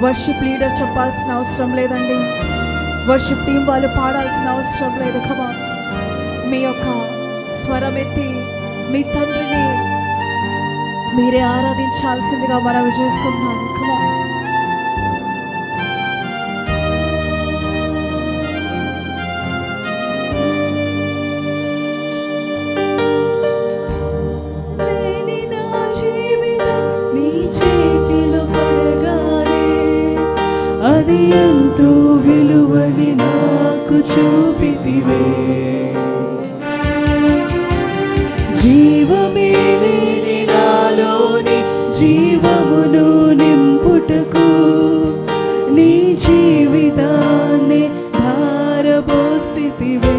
Worship leader చెప్పాల్సిన అవసరం లేదండి, వర్షిప్ టీం వాళ్ళు పాడాల్సిన అవసరం లేదు. కమా మీ యొక్క స్వరం ఎత్తి మీ తండ్రిని మీరే ఆరాధించాల్సిందిగా మనవి చేసుకుంటున్నాను. కమా అది ఎంతో విలువని నాకు చూపితివే, జీవమే లేని నాలోని జీవమును నింపుటకు నీ జీవితాన్ని ధారపోసితివే.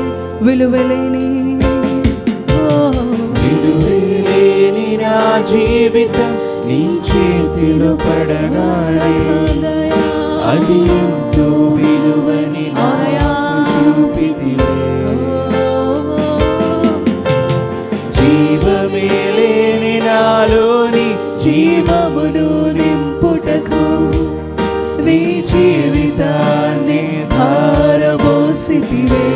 విలువలేని విలువలేని నా జీవితం నీ చేతిలో పడగానే అది ఎంతో విలువని నాకు చూపితివే, జీవమే లేని నాలోని జీవమును నింపుటకు నీ జీవితాన్ని ధారపోసితివే.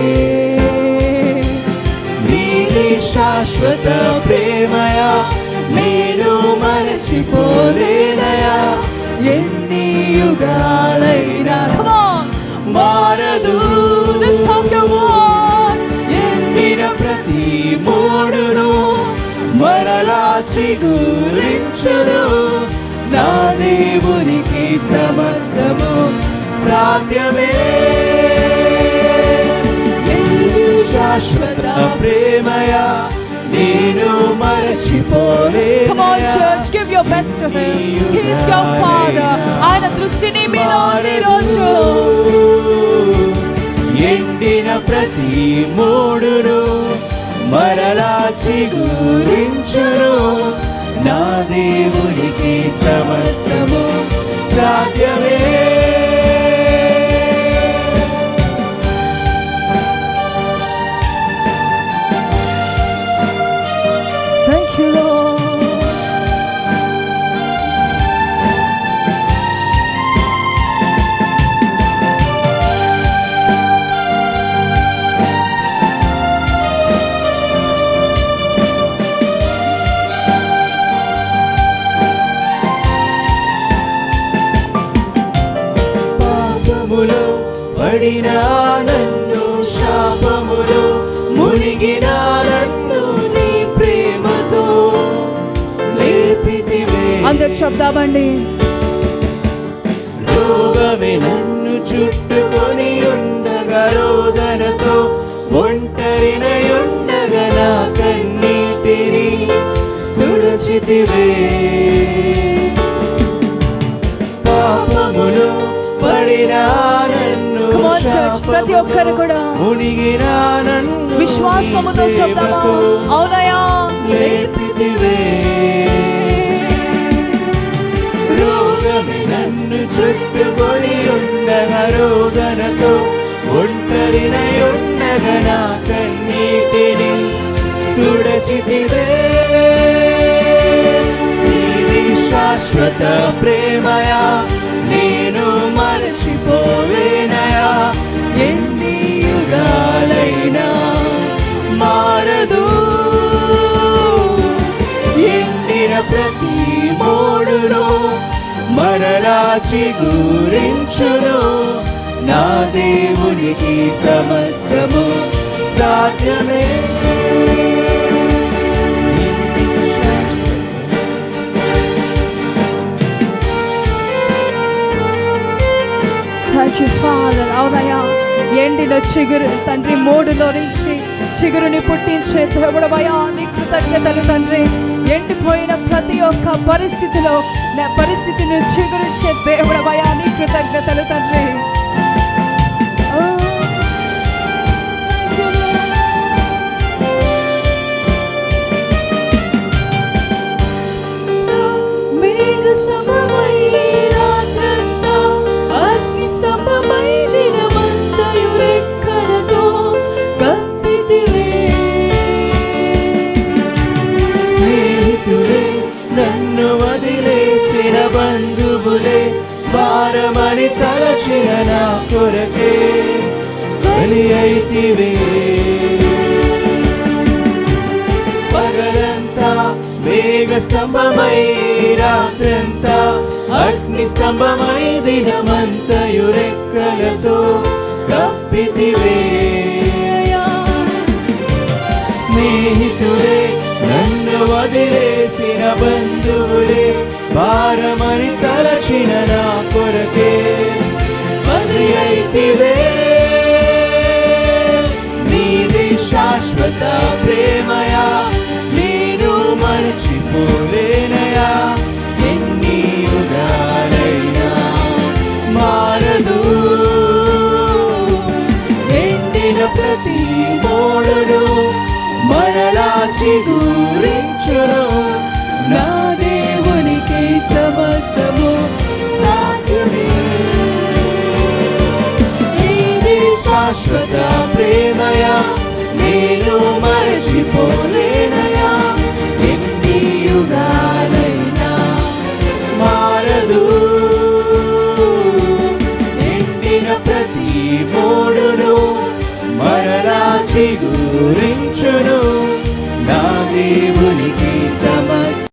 నీది శాశ్వత ప్రేమయా, నేను మరచిపోలేనయా, ఎన్ని యుగాలైనా మారదు. ఎండిన ప్రతి మోడును మరలా చిగురించును, నా దేవునికి సమస్తము సాధ్యమే. శాశ్వత ప్రేమయా, నేను మరచిపోలేను. Come on church, give your best to him. He is your father. ఆయన దృష్టిని మీలో ఈ రోజు ఎండిన ప్రతి మోడును మరలా చిగురించును, నా దేవునికి సమస్తము సాధ్యమే. పడిన నన్ను, శాపములో మునిగిన నన్ను నీ ప్రేమతో లేపితివే. అందరు శబ్దాబండి. రోగమే నన్ను చుట్టుకొని ఉండగా, రోదనతో ఒంటరినై ఉండగా నా కన్నీటిని తుడిచితివే. పాపములో పడిన నన్ను, ప్రతి ఒక్కరు కూడా మునిగిన నన్ను విశ్వాసముతో చెప్తామా, అవునయ్యా లేపితివే. రోగమే నన్ను చుట్టుకొని ఉండగా, రోదనతో ఒంటరినై ఉండగా నా కన్నీటిని తుడిచితివే. నీది శాశ్వత ప్రేమయా, నేను మరచిపోలేనయా, ఎన్ని యుగాలైనా మారదు. ఎండిన ప్రతి మోడును మరలా చిగురించును, నా దేవునికి సమస్తము సాధ్యమే. Thank you Father. అవునయ్యా, ఎండిన చిగురు తండ్రి, మోడులో నుంచి చిగురుని పుట్టించే దేవుడవయ్యా, నీ కృతజ్ఞతలు తండ్రి. ఎండిపోయిన ప్రతి ఒక్క పరిస్థితిలో నా పరిస్థితిని చిగురించే దేవుడవయ్యా, నీ కృతజ్ఞతలు తండ్రి. బంధువులే భారమని తలచిన నా కొరకే బలి అయితివే. పగలంతా మేఘ స్తంభమై, రాత్రంతా అగ్ని స్తంభమై, దినమంతయు రెక్కలతో కప్పితివే. స్నేహితులే నన్ను వదిలేసిన బంధువులే భారమని తలచిన నా కొరకే బలి అయితివే. నీది శాశ్వత ప్రేమయా, నేను మరచిపోలేనయా. ఎన్ని యుగాలైనా మారదు. ఎండిన ప్రతి మోడును మరలా చిగురించును. నా దేవునికి సమస్తము సాధ్యమే. ఇది శాశ్వత ప్రేమయా, నేను మరచిపోలేనయా. ఎన్ని యుగాలైనా మారదు. ఎండిన ప్రతి మోడును మరలా చిగురించును. నా దేవునికి సమస్త